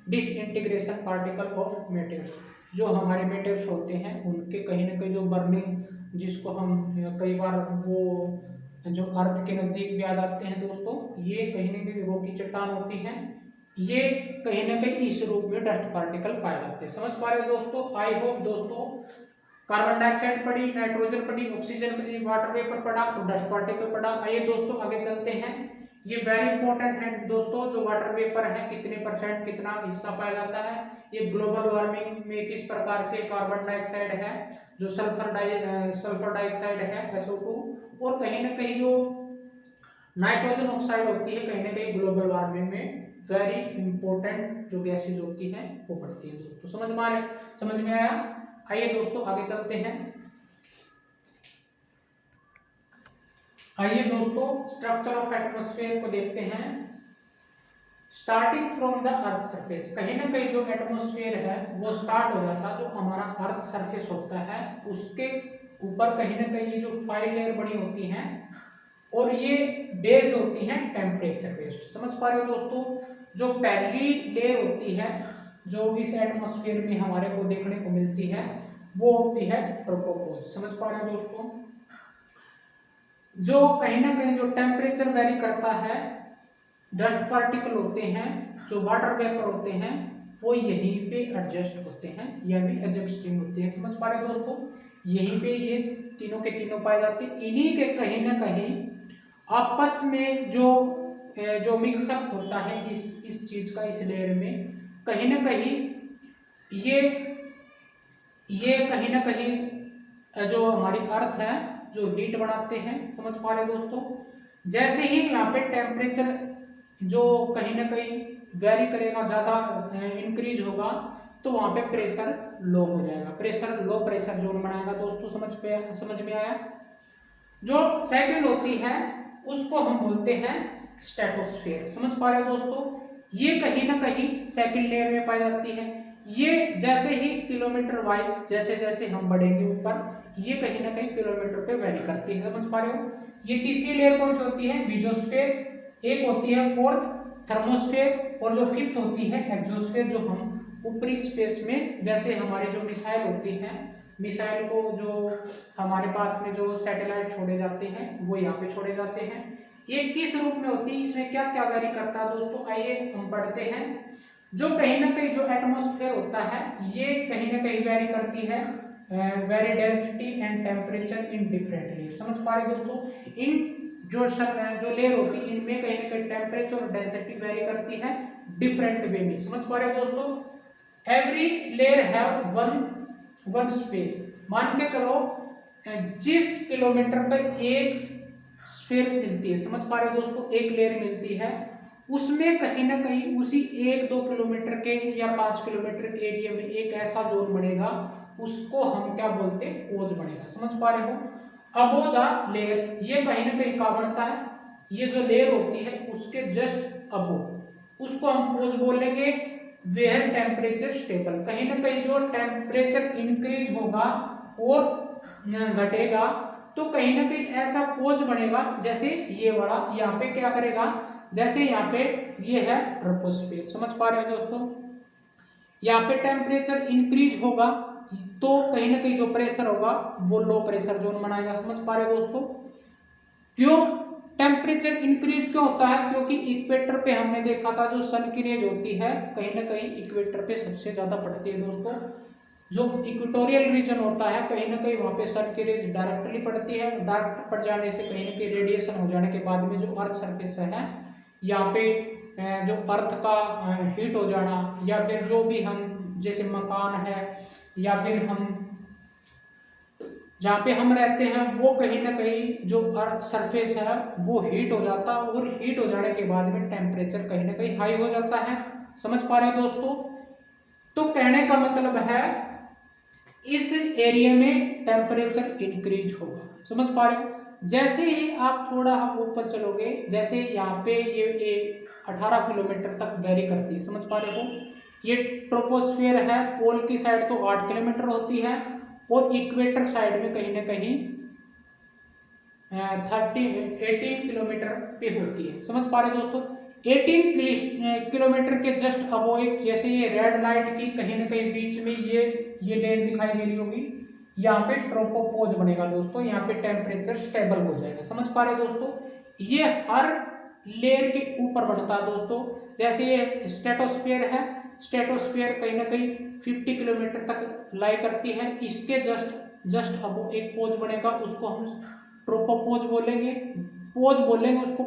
डिसइंटीग्रेशन पार्टिकल ऑफ मेटर्स, जो हमारे मेटर्स होते हैं उनके कहीं ना कहीं जो बर्निंग, जिसको हम कई बार वो जो अर्थ के नजदीक भी आ जाते हैं दोस्तों, ये कहीं ना कहीं रोकी चट्टान होती हैं, ये कहीं ना कहीं इस रूप में डस्ट पार्टिकल पाए जाते हैं। समझ पा रहे हो दोस्तों। आई होप दोस्तों कार्बन डाइऑक्साइड पढ़ी, नाइट्रोजन पढ़ी, ऑक्सीजन पढ़ी, वाटर वेपर पढ़ा और डस्ट पार्टिकल पढ़ा। आइए दोस्तों आगे चलते हैं। ये वेरी इंपॉर्टेंट है दोस्तों, जो वाटर वेपर है कितने परसेंट कितना हिस्सा पाया जाता है, ये ग्लोबल वार्मिंग में किस प्रकार से कार्बन डाइऑक्साइड है, जो सल्फर डाइऑक्साइड है SO2, और कहीं ना कहीं जो नाइट्रोजन ऑक्साइड होती है कहीं ना कहीं ग्लोबल वार्मिंग में वेरी इंपॉर्टेंट जो गैसेज होती है वो पड़ती है दोस्तों। समझ में आया। आइए दोस्तों आगे चलते हैं। आइए दोस्तों स्ट्रक्चर ऑफ एटमॉस्फेयर को देखते हैं। Starting from the earth surface, कहीं ना कहीं जो एटमॉस्फेयर है वो स्टार्ट हो जाता है, जो हमारा अर्थ सरफेस होता है उसके ऊपर कहीं ना कहीं जो 5 लेयर बनी होती हैं और ये बेस्ड होती हैं टेम्परेचर बेस्ड। समझ पा रहे हो दोस्तों। जो पहली लेयर होती है जो इस एटमॉस्फेयर में हमारे को देखने को मिलती है वो होती है ट्रोपोपोज। समझ पा रहे हो दोस्तों। जो कहीं ना कहीं जो टेम्परेचर वेरी करता है, डस्ट पार्टिकल होते हैं, जो वाटर वेपर होते हैं, वो यहीं पे एडजस्ट होते हैं या भी एडजस्टिंग होते हैं। समझ पा रहे हैं दोस्तों, यहीं पे ये तीनों के तीनों पाए जाते हैं। इन्हीं के कहीं ना कहीं आपस में जो मिक्सअप होता है इस चीज का, इस लेयर में कहीं ना कहीं ये कहीं ना कहीं जो हमारी अर्थ है जो हीट बनाते हैं। समझ पा रहे हैं दोस्तों, जैसे ही यहाँ पे टेम्परेचर जो कहीं ना कहीं वेरी करेगा, ज़्यादा इंक्रीज होगा, तो वहाँ पे प्रेशर लो हो जाएगा, प्रेशर लो प्रेशर जोन बनाएगा दोस्तों। समझ में आया। जो सेकंड होती है उसको हम बोलते हैं स्ट्रेटोस्फेयर। समझ पा रहे हो दोस्तों, ये कहीं ना कहीं सेकंड लेयर में पाई जाती है। ये जैसे ही किलोमीटर वाइज जैसे जैसे हम बढ़ेंगे ऊपर, ये कहीं ना कहीं किलोमीटर पे वेरी करती है। समझ पा रहे हो। ये तीसरी लेयर कौन सी होती है? मीजोस्फेयर। एक होती है फोर्थ थर्मोस्फेयर, और जो फिफ्थ होती है एक्सोस्फेयर, जो हम ऊपरी स्पेस में, जैसे हमारी जो मिसाइल होती है, मिसाइल को जो हमारे पास में जो सैटेलाइट छोड़े जाते हैं वो यहाँ पे छोड़े जाते हैं। ये किस रूप में होती है, इसमें क्या क्या वेरी करता है दोस्तों, आइए हम पढ़ते हैं। जो कहीं ना कहीं जो एटमॉस्फेयर होता है ये कहीं ना कहीं वेरी करती है, very density and temperature in different layer. समझ पा रहे दोस्तों, इन जो लेयर होती है इनमें कहीं ना कहीं टेम्परेचर और डेंसिटी वेरी करती है डिफरेंट वे में। समझ पा रहे दोस्तों, every layer have one space. मान के चलो जिस किलोमीटर पर एक स्फीयर मिलती है, समझ पा रहे हो दोस्तों, एक लेयर मिलती है, उसमें कहीं ना कहीं उसी 1-2 किलोमीटर के या 5 किलोमीटर के एरिया में एक ऐसा जोन बनेगा, उसको हम क्या बोलते हैं? पोज बनेगा। समझ पा रहे हो। अबो द लेयर, ये कहीं ना कहीं कहाँ बनता है? ये जो लेयर होती है उसके जस्ट अबो, उसको हम पोज बोलेंगे। वेयर टेम्परेचर स्टेबल, कहीं ना कहीं जो टेम्परेचर इंक्रीज होगा और घटेगा, तो कहीं ना कहीं ऐसा पोज बनेगा जैसे ये वाला। यहाँ पे क्या करेगा? जैसे यहाँ पे ये है ट्रोपोस्फियर। समझ पा रहे हो दोस्तों, यहाँ पे टेम्परेचर इंक्रीज होगा तो कहीं ना कहीं जो प्रेशर होगा वो लो प्रेशर जोन बनाएगा। समझ पा रहे हो दोस्तों, क्यों टेम्परेचर इंक्रीज क्यों होता है? क्योंकि इक्वेटर पे हमने देखा था जो सन की रेज होती है कहीं ना कहीं इक्वेटर पे सबसे ज्यादा पड़ती है दोस्तों। जो इक्वेटोरियल रीजन होता है कहीं ना कहीं वहाँ पे सन की रेज डायरेक्टली पड़ती है। डायरेक्ट पड़ जाने से कहीं ना कहीं रेडिएशन हो जाने के बाद में जो अर्थ सरफेस है यहाँ पे जो अर्थ का हीट हो जाना, या फिर जो भी हम जैसे मकान है या फिर हम जहाँ पे हम रहते हैं वो कहीं ना कहीं जो अर्थ सरफेस है वो हीट हो जाता है, और हीट हो जाने के बाद में टेम्परेचर कहीं ना कहीं हाई हो जाता है। समझ पा रहे हो दोस्तों, तो कहने का मतलब है इस एरिया में टेम्परेचर इंक्रीज होगा। समझ पा रहे हो। जैसे ही आप थोड़ा ऊपर चलोगे, जैसे यहाँ पे ये 18 किलोमीटर तक वेरी करती है। समझ पा रहे हो, ये ट्रोपोस्फियर है, पोल की साइड तो 8 किलोमीटर होती है, और इक्वेटर साइड में कहीं ना कहीं 18 किलोमीटर पे होती है। समझ पा रहे दोस्तों, 18 किलोमीटर के जस्ट अबो एक, जैसे ये रेड लाइट की कहीं ना कहीं बीच में ये लेयर दिखाई दे रही होगी, यहाँ पे ट्रोपोपोज बनेगा दोस्तों, यहाँ पे टेम्परेचर स्टेबल हो जाएगा। समझ पा रहे दोस्तों, ये हर लेयर के ऊपर बनता है दोस्तों। जैसे ये स्ट्रेटोस्फियर है, स्ट्रेटोस्फियर कहीं ना कहीं 50 किलोमीटर तक लाई करती है, इसके जस्ट अब एक पोज बनेगा, उसको हम ट्रोपोपोज बोलेंगे। पोज बोलेंगे उसको,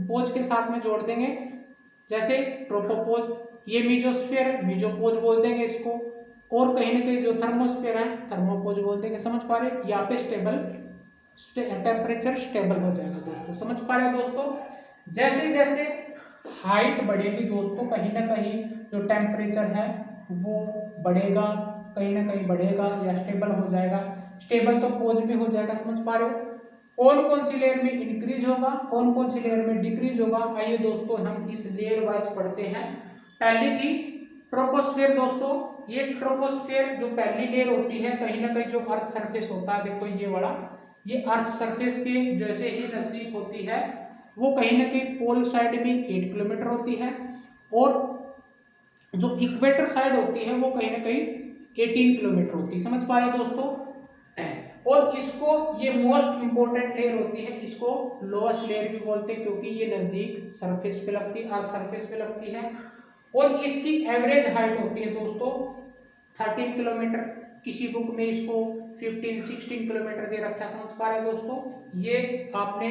पोज के साथ में जोड़ देंगे, जैसे ट्रोपोपोज। ये मीजोस्फियर, मीजोपोज बोल देंगे इसको, और कहीं ना कहीं जो थर्मोस्फियर है थर्मोपोज बोल देंगे। समझ पा रहे, यहाँ पे टेम्परेचर स्टेबल हो जाएगा दोस्तों। समझ पा रहे दोस्तों, जैसे जैसे हाइट बढ़ेगी दोस्तों कहीं ना कहीं जो टेम्परेचर है वो बढ़ेगा, कहीं ना कहीं बढ़ेगा या स्टेबल हो जाएगा। स्टेबल तो पोज में हो जाएगा। समझ पा रहे हो, कौन कौन सी लेयर में इंक्रीज होगा, कौन कौन सी लेयर में डिक्रीज होगा। आइए दोस्तों हम इस लेयर वाइज पढ़ते हैं। पहली थी ट्रोपोस्फियर दोस्तों। ये ट्रोपोस्फियर जो पहली लेयर होती है, कहीं ना कहीं जो अर्थ सरफेस होता है, देखो ये वाला, ये अर्थ सरफेस के जैसे ही नजदीक होती है, वो कहीं ना कहीं पोल साइड में 8 किलोमीटर होती है, और जो इक्वेटर साइड होती है वो कहीं ना कहीं 18 किलोमीटर होती है। समझ पा रहे दोस्तों, और इसको ये मोस्ट इंपोर्टेंट लेयर होती है, इसको लोएस्ट लेयर भी बोलते हैं क्योंकि ये नजदीक सरफेस पे लगती है, अर्थ सरफेस पे लगती है। और इसकी एवरेज हाइट होती है दोस्तों 13 किलोमीटर, किसी बुक में इसको 15-16 किलोमीटर दे रखा है, समझ पा रहे हैं दोस्तों। ये आपने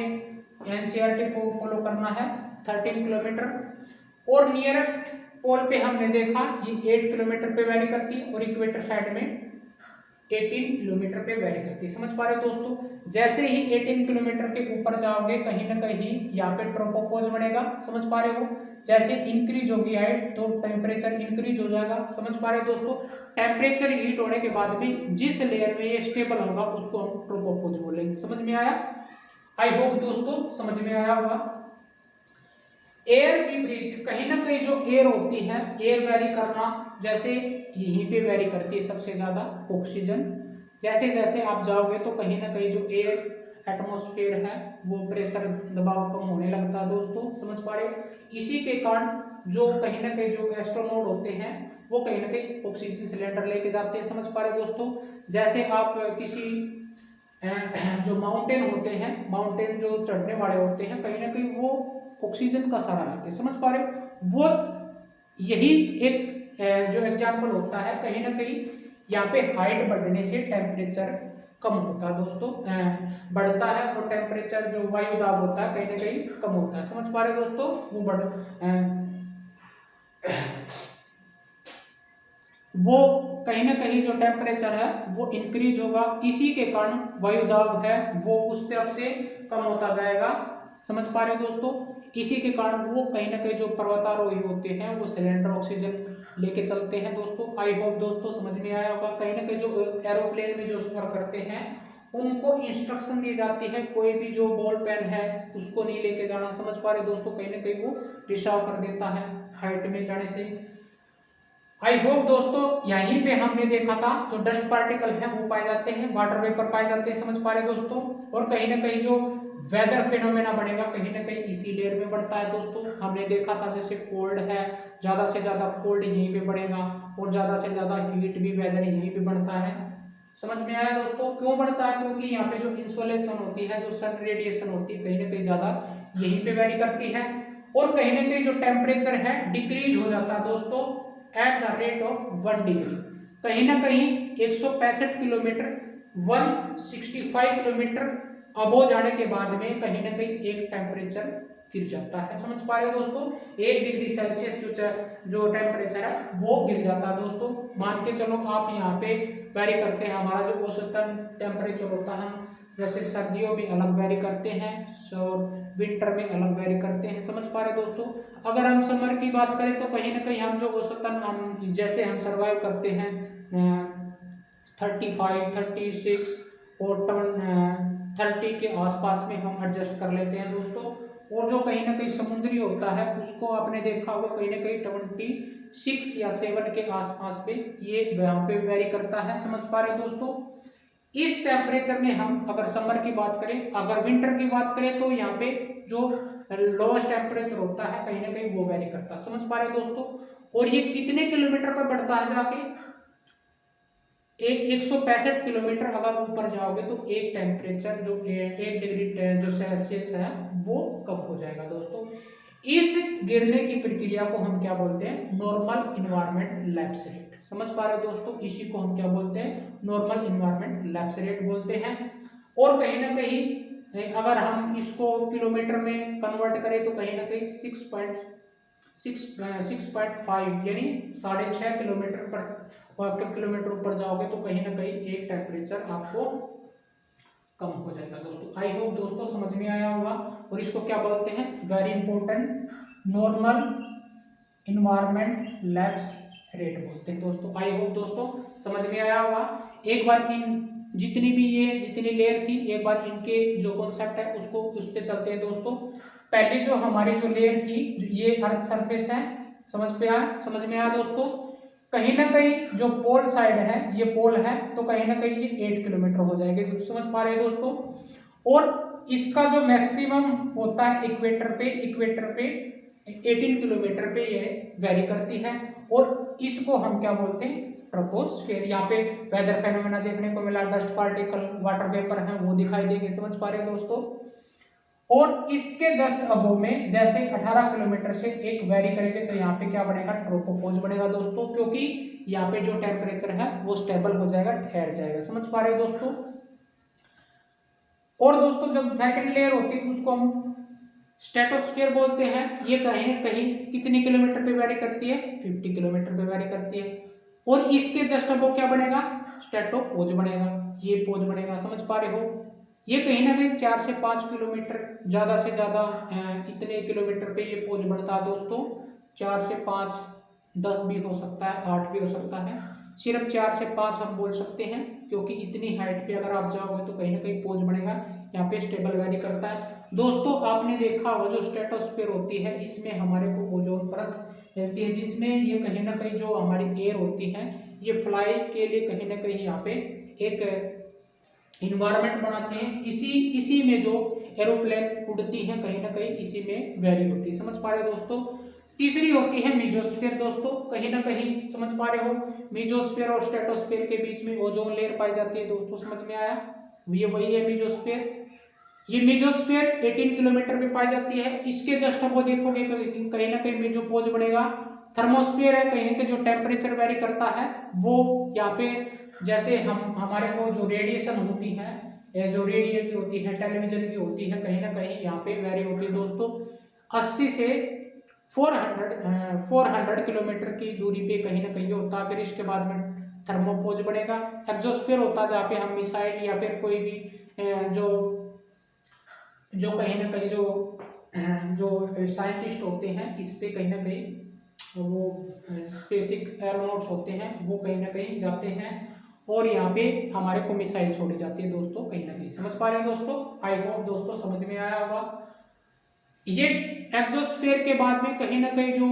एनसीईआरटी को फॉलो करना है 13 किलोमीटर। और नियरेस्ट पोल पे हमने देखा ये 8 किलोमीटर पे वैरी करती है और इक्वेटर साइड में 18 किलोमीटर पे वैरी करती है, समझ पा रहे हो दोस्तों। जैसे ही 18 किलोमीटर के ऊपर जाओगे कहीं ना कहीं यहाँ पे ट्रोपोपॉज बनेगा, समझ पा रहे हो। जैसे इंक्रीज होगी हाइट तो टेम्परेचर इंक्रीज हो जाएगा, समझ पा रहे हो दोस्तों। टेम्परेचर हीट होने के बाद में जिस लेयर में ये स्टेबल होगा उसको हम ट्रोपोपॉज बोलेंगे, समझ में आया। आई होप दोस्तों समझ में आया होगा। एयर की ब्रीथ, कहीं ना कहीं जो एयर होती है, एयर वेरी करना, जैसे यहीं पे वेरी करती है सबसे ज्यादा ऑक्सीजन। जैसे जैसे आप जाओगे तो कहीं ना कहीं जो एयर एटमॉस्फेयर है वो प्रेशर दबाव कम होने लगता है दोस्तों, समझ पा रहे हो। इसी के कारण जो कहीं ना कहीं जो एस्ट्रोनॉट होते हैं वो कहीं ना कहीं ऑक्सीजन सिलेंडर लेके जाते हैं, समझ पा रहे हो दोस्तों। जैसे आप किसी जो माउंटेन होते हैं, माउंटेन जो चढ़ने वाले होते हैं, कहीं ना कहीं वो ऑक्सीजन का सहारा लेते हैं, समझ पा रहे हो। वो यही एक जो एग्जाम्पल होता है, कहीं ना कहीं यहाँ पे हाइट बढ़ने से टेम्परेचर कम होता है दोस्तों, बढ़ता है और टेम्परेचर जो वायु दाब होता है कहीं ना कहीं कम होता है, समझ पा रहे हो दोस्तों। वो वो कहीं ना कहीं जो टेम्परेचर है वो इंक्रीज होगा, इसी के कारण वायु दाब है वो उस तरफ से कम होता जाएगा, समझ पा रहे हो दोस्तों। इसी के कारण वो कहीं ना कहीं जो पर्वतारोही होते हैं वो सिलेंडर ऑक्सीजन लेके चलते हैं दोस्तों। आई होप दोस्तों समझ में आया होगा। कहीं ना कहीं जो एरोप्लेन में जो सफर करते हैं उनको इंस्ट्रक्शन दी जाती है कोई भी जो बॉल पेन है उसको नहीं लेके जाना, समझ पा रहे हो दोस्तों। कहीं ना कहीं वो रिसाव कर देता है हाइट में जाने से। आई होप दोस्तों यहीं पे हमने देखा था जो डस्ट पार्टिकल है वो पाए जाते हैं, वाटर वेपर पाए जाते हैं, समझ पा रहे दोस्तों। और कहीं ना कहीं जो वेदर फिनोमेना बढ़ेगा कहीं ना कहीं इसी लेयर में बढ़ता है दोस्तों। हमने देखा था जैसे कोल्ड है, ज्यादा से ज्यादा कोल्ड यहीं पे बढ़ेगा और ज्यादा से ज्यादा हीट भी वेदर यहीं पे बढ़ता है, समझ में आया दोस्तों। क्यों बढ़ता है? क्योंकि यहाँ पे जो इंसोलेशन होती है, जो सन रेडिएशन होती है, कहीं ना कहीं ज्यादा यहीं पे वेरी करती है। और कहीं ना कहीं जो टेम्परेचर है डिक्रीज हो जाता है दोस्तों at the rate of 1 degree. कहीं ना कहीं 165 किलोमीटर 165 किलोमीटर अबो जाने के बाद में कहीं ना कहीं एक टेम्परेचर गिर जाता है, समझ पा रहे हो दोस्तों। 1 डिग्री सेल्सियस जो टेम्परेचर है वो गिर जाता है दोस्तों। मान के चलो आप यहाँ पे वेरी करते हैं, हमारा जो औसतन टेम्परेचर होता है जैसे सर्दियों में अलग वेरी करते हैं और विंटर में अलग वेरी करते हैं, समझ पा रहे दोस्तों। अगर हम समर की बात करें तो कहीं ना कहीं हम जो औसतन हम जैसे हम सर्वाइव करते हैं 35, 36 और 30 के आसपास में हम एडजस्ट कर लेते हैं दोस्तों। और जो कहीं ना कहीं समुद्री होता है उसको आपने देखा होगा कहीं ना कहीं 26 या 7 के आसपास पे ये यहाँ पे वेरी करता है, समझ पा रहे दोस्तों। इस टेम्परेचर में हम अगर समर की बात करें, अगर विंटर की बात करें तो यहाँ पे जो लोएस्ट टेम्परेचर होता है कहीं ना कहीं वो वेरी करता है, समझ पा रहे दोस्तों। और ये कितने किलोमीटर पर बढ़ता है जाके 165 किलोमीटर अगर ऊपर जाओगे तो एक टेम्परेचर जो 1 डिग्री जो सेल्सियस है वो कम हो जाएगा दोस्तों। इस गिरने की प्रक्रिया को हम क्या बोलते हैं? नॉर्मल इन्वायरमेंट लैप्स रेट, समझ पा रहे हो दोस्तों। इसी को हम क्या बोलते हैं? नॉर्मल इन्वायरमेंट लैप्स रेट बोलते हैं। और कहीं ना कहीं अगर हम इसको किलोमीटर में कन्वर्ट करें तो कहीं ना कहीं 6.5 यानी 6.5 किलोमीटर ऊपर जाओगे तो कहीं ना कहीं एक टेम्परेचर आपको कम हो जाएगा दोस्तों। आई होप दोस्तों समझ में आया होगा। और इसको क्या बोलते हैं? Very important normal environment lapse rate बोलते हैं दोस्तों। आई होप दोस्तों समझ में आया होगा। एक बार इन जितनी लेयर थी एक बार इनके जो कॉन्सेप्ट है उसको उस पर चलते हैं दोस्तों। पहले जो हमारी जो लेयर थी ये अर्थ सरफेस है, समझ में आया दोस्तों। कहीं ना कहीं जो पोल साइड है ये पोल है तो कहीं ना कहीं ये 8 किलोमीटर हो जाएंगे, समझ पा रहे हैं दोस्तों। और इसका जो मैक्सिमम होता है इक्वेटर पे 18 किलोमीटर पे ये वेरी करती है। और इसको हम क्या बोलते हैं? ट्रोपोस्फियर। यहाँ पे वेदर फेनोमेना देखने को मिला, डस्ट पार्टिकल, वाटर वेपर है वो दिखाई देंगे, समझ पा रहे हैं दोस्तों। और इसके जस्ट अबव में जैसे 18 किलोमीटर से एक वेरी करेंगे तो यहाँ पे क्या बनेगा, ट्रोपोपॉज बनेगा दोस्तों, क्योंकि यहाँ पे जो टेम्परेचर है वो स्टेबल हो जाएगा, ठहर जाएगा, समझ पा रहे हैं दोस्तों। और दोस्तों जब सेकंड लेयर होती है उसको हम स्ट्रेटोस्फीयर बोलते हैं। ये कहीं न कहीं कितने किलोमीटर पे वेरी करती है, 50 किलोमीटर पे वेरी करती है। और इसके जस्ट अबव क्या बनेगा, स्ट्रेटोपोज बनेगा, ये पोज बनेगा, समझ पा रहे हो। ये कहीं ना कहीं 4 से 5 किलोमीटर, ज़्यादा से ज़्यादा इतने किलोमीटर पे ये पोज बढ़ता है दोस्तों। 4 से 5, 10 भी हो सकता है, 8 भी हो सकता है, सिर्फ 4 से 5 हम बोल सकते हैं, क्योंकि इतनी हाइट पे अगर आप जाओगे तो कहीं ना कहीं पोज बढ़ेगा। यहाँ पे स्टेबल वैरी करता है दोस्तों। आपने देखा हो जो स्ट्रेटोस्फीयर होती है इसमें हमारे को ओजोन परत मिलती है, जिसमें ये कहीं ना कहीं जो हमारी एयर होती है ये फ्लाई के लिए कहीं ना कहीं यहाँ पे एक इन्वायरमेंट बनाते हैं। इसी में जो एरोप्लेन उड़ती है कहीं ना कहीं इसी में वेरी होती है, समझ पा रहे हो दोस्तों। तीसरी होती है मीजोस्फीयर दोस्तों, कहीं ना कहीं समझ पा रहे हो, मीजोस्फीयर और स्ट्रेटोस्फीयर के बीच में ओजोन लेयर पाई जाती है दोस्तों, समझ में आया। ये वही है मीजोस्फीयर। ये मीजोस्फीयर 18 किलोमीटर पे पाई जाती है। इसके जस्ट वो देखोगे कहीं ना कहीं मेजोपोज बनेगा। थर्मोस्फीयर है, कहीं ना जो टेम्परेचर वेरी करता है वो यहाँ पे, जैसे हम हमारे को जो रेडिएशन होती है या जो रेडियो की होती है, टेलीविजन की होती है, कहीं ना कहीं यहाँ पे वेरी होती है दोस्तों। 80 से 400 किलोमीटर की दूरी पे कहीं ना कहीं होता है। फिर इसके बाद में थर्मोपोज बनेगा। एक्सोस्फीयर होता है जहाँ पे हम मिसाइल या फिर कोई भी जो कहीं ना कहीं जो साइंटिस्ट होते हैं इस पे कहीं ना कहीं वो स्पेसिक एरोनॉट्स होते हैं वो कहीं ना कहीं जाते हैं और यहाँ पे हमारे को मिसाइल छोड़ी जाती है दोस्तों, कहीं ना कहीं समझ पा रहे हैं दोस्तों। आई होप दोस्तों समझ में आया होगा। ये एक्सोस्फीयर के बाद में कहीं ना कहीं जो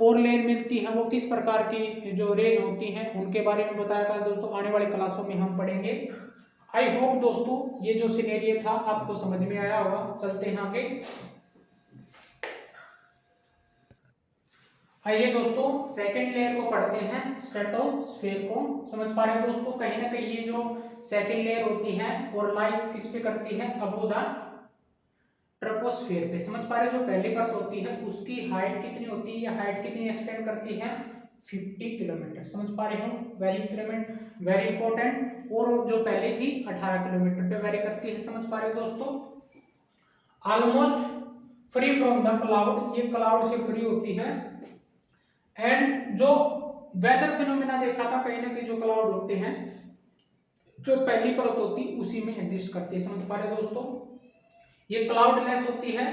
और लेयर मिलती है वो किस प्रकार की जो रेज होती हैं उनके बारे में बताया गया दोस्तों, आने वाली क्लासों में हम पढ़ेंगे। आई होप दोस्तों ये जो सिनेरियो था आपको समझ में आया होगा। चलते हैं आगे। आइए दोस्तों सेकंड लेयर को पढ़ते हैं, स्ट्रेटोस्फीयर को। समझ पा रहे हैं दोस्तों, कहीं ना कहीं ये जो सेकंड लेयर होती है और लाइट किस पे करती है, अबव द ट्रोपोस्फीयर पे। समझ पा रहे हैं, जो पहली परत होती है उसकी हाइट कितनी होती है, या हाइट कितनी एक्सटेंड करती है, 50 किलोमीटर। समझ पा रहे हो, वेरी इंपॉर्टेंट। और जो पहले थी 18 किलोमीटर पे वेरी करती है, समझ पा रहे हो दोस्तों। Almost free from the cloud, ये क्लाउड से फ्री होती है। एंड जो वेदर फिनोमेना देखा था, कहीं ना कहीं जो क्लाउड होते हैं जो पहली परत होती उसी में एग्जिस्ट करती है, समझ पा रहे हो दोस्तों। ये क्लाउडलेस होती है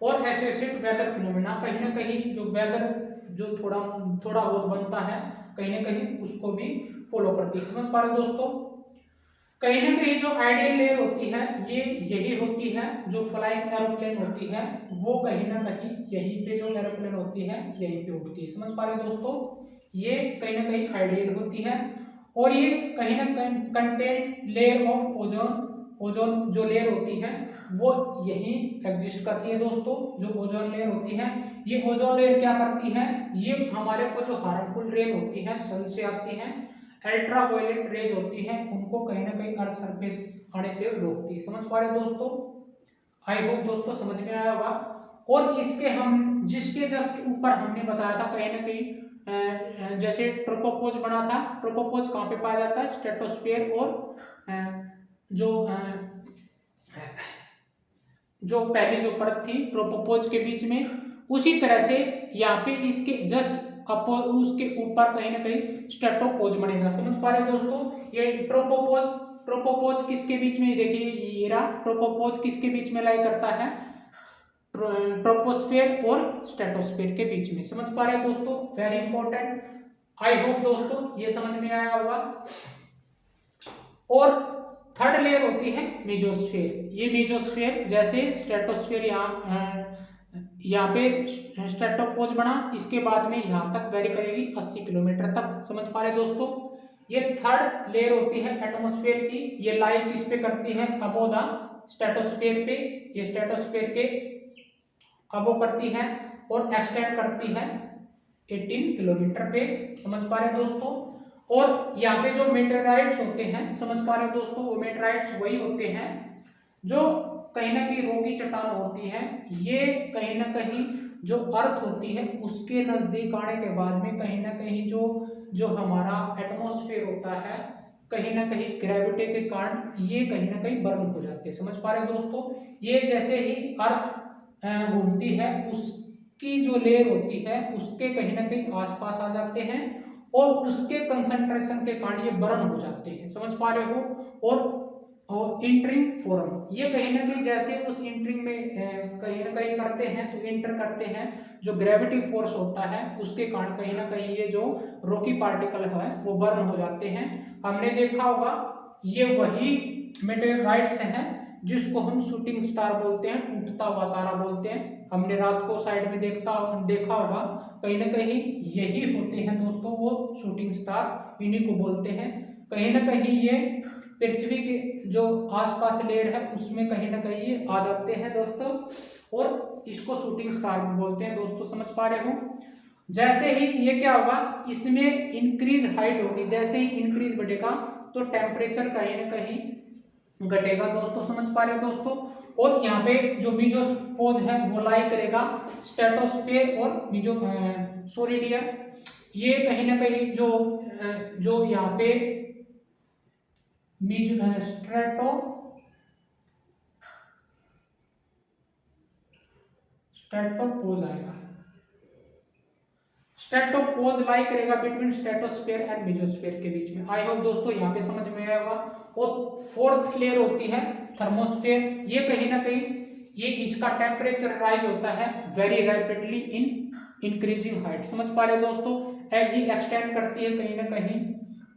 और एसोसिएटेड वेदर फिनोमेना, कहीं ना कहीं जो वेदर जो थोड़ा बहुत बनता है कहीं ना कहीं उसको भी फॉलो करती है, समझ पा रहे हो दोस्तों। कहीं ना कहीं जो आइडियल लेयर होती है ये यही होती है, जो फ्लाइंग एरोप्लेन होती है वो कहीं ना कहीं यहीं पे जो एरोप्लेन होती है यहीं पे उड़ती है, समझ पा रहे हो दोस्तों। ये कहीं ना कहीं आइडियल होती है और ये कहीं ना कहीं कंटेन लेयर ऑफ ओजोन जो लेयर होती है वो यही एग्जिस्ट करती है दोस्तों। जो ओजोन लेयर होती है, ये ओजोन लेयर क्या करती है, ये हमारे को जो हार्मफुल रेन होती है सन से आती है, अल्ट्रावायलेट रेज होती है, उनको कहीं ना कहीं अर्थ सरफेस आने से रोकती है, समझ पा रहे हो दोस्तों। आई होप दोस्तों समझ में आया होगा। और इसके हम जिसके जस्ट ऊपर हमने बताया था कहीं ना कहीं जैसे ट्रोपोपोज बना था, ट्रोपोपोज कहाँ पे पाया जाता है, स्ट्रेटोस्फीयर और जो पहली जो परत थी ट्रोपोपोज के बीच में, उसी तरह से यहाँ पे इसके जस्ट उसके ऊपर कहीं ना कहीं स्ट्रेटोपोज बनेगा, समझ पा रहे हो दोस्तों। ये ट्रोपोपोज किसके बीच में, देखिए ये रहा ट्रोपोपोज किसके बीच में लाई करता है, ट्रोपोस्फीयर और स्ट्रेटोस्फीयर के बीच में, समझ पा रहे हो दोस्तों, वेरी इंपॉर्टेंट। आई होप दोस्तों ये समझ में आया होगा। और थर्ड लेयर होती है मेजोस्फीयर। ये मेजोस्फीयर जैसे स्ट्रेटोस्फीयर यहाँ पे स्ट्रेटोपोज बना, इसके बाद में यहाँ तक वेरी करेगी 80 किलोमीटर तक, समझ पा रहे दोस्तों। ये थर्ड लेयर होती है एटमॉस्फेयर की, ये लाई किस पे करती है, अबव द स्ट्रेटोस्फीयर पे, ये स्ट्रेटोस्फीयर के अबव करती है और एक्सटेंड करती है 18 किलोमीटर पे, समझ पा रहे दोस्तों। और यहाँ पे जो मेटेराइट्स होते हैं, समझ पा रहे हो दोस्तों, वो मेटेराइट्स वही होते हैं जो कहीं ना कहीं रोकी चट्टान होती है, ये कहीं ना कहीं जो अर्थ होती है उसके नजदीक आने के बाद में कहीं ना कहीं जो जो हमारा एटमॉस्फेयर होता है, कहीं ना कहीं ग्रेविटी के कारण ये कहीं ना कहीं बर्न हो जाते हैं। समझ पा रहे हो दोस्तों, ये जैसे ही अर्थ घूमती है उसकी जो लेयर होती है उसके कहीं ना कहीं आसपास आ जाते हैं और उसके कंसंट्रेशन के कारण ये बर्न हो जाते हैं। समझ पा रहे हो। और इंटरिंग फॉर्म, ये कहीं ना कहीं जैसे उस इंटरिंग में कहीं ना कहीं करते हैं तो इंटर करते हैं, जो ग्रेविटी फोर्स होता है उसके कारण कहीं ना कहीं ये जो रॉकी पार्टिकल है वो बर्न हो जाते हैं। हमने देखा होगा ये वही मेटेराइट्स हैं जिसको हम शूटिंग स्टार बोलते हैं, उठता हुआ तारा बोलते हैं। हमने रात को साइड में देखा होगा, कहीं ना कहीं यही होते हैं दोस्तों, वो शूटिंग स्टार इन्हीं को बोलते हैं। कहीं ना कहीं ये पृथ्वी के जो आसपास लेयर है उसमें कहीं ना कहीं ये आ जाते हैं दोस्तों, और इसको शूटिंग स्टार भी बोलते हैं दोस्तों। समझ पा रहे हो। जैसे ही ये क्या होगा, इसमें इंक्रीज हाइट होगी, जैसे ही इंक्रीज बढ़ेगा तो टेम्परेचर कहीं ना कहीं घटेगा दोस्तों। समझ पा रहे हो दोस्तों। और यहाँ पे जो मीजोस्पोज है वो लाई करेगा स्ट्रेटोस्फेयर और मीजो सॉरी डियर, ये कहीं ना कहीं जो यहाँ पे स्ट्रेटोपोज आएगा, स्ट्रेटोपोज लाई करेगा बिटवीन स्ट्रेटोस्फेयर एंड मेसोस्फेयर के बीच में। आई होप दोस्तों यहाँ पे समझ में आया होगा। और फोर्थ लेयर होती है थर्मोस्फेयर, ये कहीं ना कहीं ये इसका टेम्परेचर राइज होता है very rapidly in increasing height. समझ पा रहे हो दोस्तों, एज ही एक्सटेंड करती है कहीं ना कहीं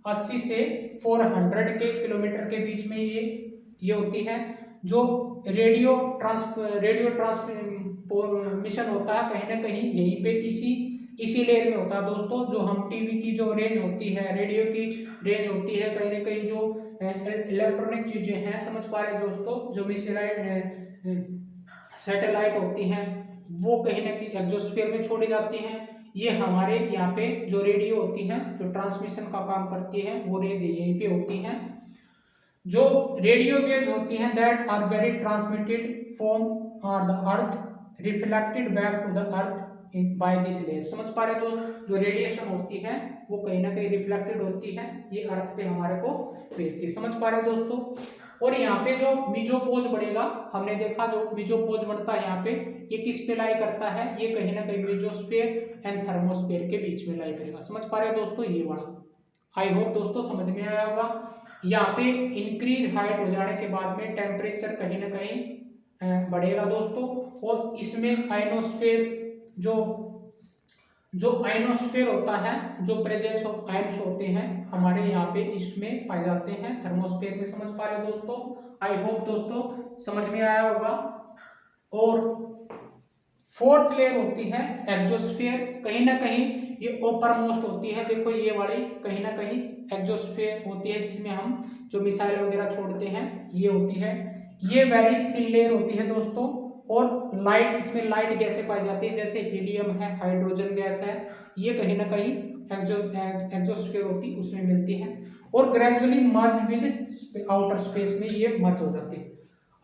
80 से 400 के किलोमीटर के बीच में ये होती है। जो रेडियो ट्रांसमिशन होता है कहीं ना कहीं यहीं पे इसी लेयर में होता है दोस्तों। जो हम टीवी की जो रेंज होती है, रेडियो की रेंज होती है, कहीं ना कहीं जो इलेक्ट्रॉनिक चीजें हैं, समझ पा रहे हैं दोस्तों, जो सैटेलाइट होती हैं वो कहीं ना कहीं एक्सोस्फीयर में छोड़ी जाती हैं। ये हमारे यहाँ पे जो रेडियो होती है जो ट्रांसमिशन का काम करती है वो रेंज यहीं पे होती है। जो रेडियो वेव्स होती हैं that are very transmitted from the earth reflected back to the earth by this layer. समझ पा रहे हो, तो जो रेडिएशन होती है वो कहीं ना कहीं रिफ्लेक्टेड होती है, ये अर्थ पे हमारे को भेजती है। समझ पा रहे हो दोस्तों। और यहाँ पे जो मीजोपोज बढ़ेगा, हमने देखा जो मीजोपोज बढ़ता है यहाँ पे, ये किस पे लाई करता है, ये कहीं ना कहीं मेसोस्फीयर एंड थर्मोस्फीयर के बीच में लाई करेगा। समझ पा रहे हो दोस्तों, ये वाला। आई होप दोस्तों समझ में आया होगा। यहाँ पे इंक्रीज हाइट हो जाने के बाद में टेम्परेचर कहीं ना कहीं बढ़ेगा दोस्तों, और इसमें आयनोस्फीयर जो आयनोस्फीयर होता है, जो प्रेजेंस ऑफ आयन्स होते हैं हमारे यहाँ पे इसमें पाए जाते हैं थर्मोस्फीयर में। समझ पा रहे हो दोस्तों। आई होप दोस्तों समझ में आया होगा। और फोर्थ लेयर होती है एक्सोस्फीयर, कहीं ना कहीं ये ऊपर मोस्ट होती है। देखो ये वाली कहीं ना कहीं एक्सोस्फीयर होती है जिसमें हम जो मिसाइल वगैरह छोड़ते हैं ये होती है। ये वेरी थिन लेयर होती है दोस्तों, और लाइट, इसमें लाइट गैसें पाई जाती है, जैसे हीलियम है, हाइड्रोजन गैस है, ये कहीं ना कहीं एक्सोस्फीयर होती उसमें मिलती है, और gradually merge with outer space में ये मर्ज हो जाती है।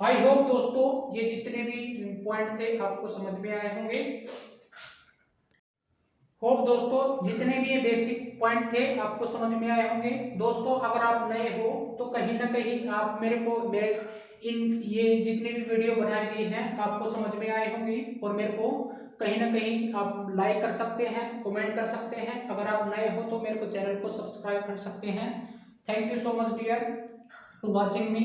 आई होप दोस्तों ये जितने भी पॉइंट थे आपको समझ में आए होंगे। होप दोस्तों जितने भी ये बेसिक पॉइंट थे आपको समझ में आए होंगे। दोस्तों अगर आप नए हो तो कहीं ना कहीं आप मेरे इन ये जितनी भी वीडियो बनाई गई हैं आपको समझ में आए होंगी, और मेरे को कहीं ना कहीं आप लाइक कर सकते हैं, कमेंट कर सकते हैं। अगर आप नए हो तो मेरे को चैनल को सब्सक्राइब कर सकते हैं। Thank you so much dear to watching me.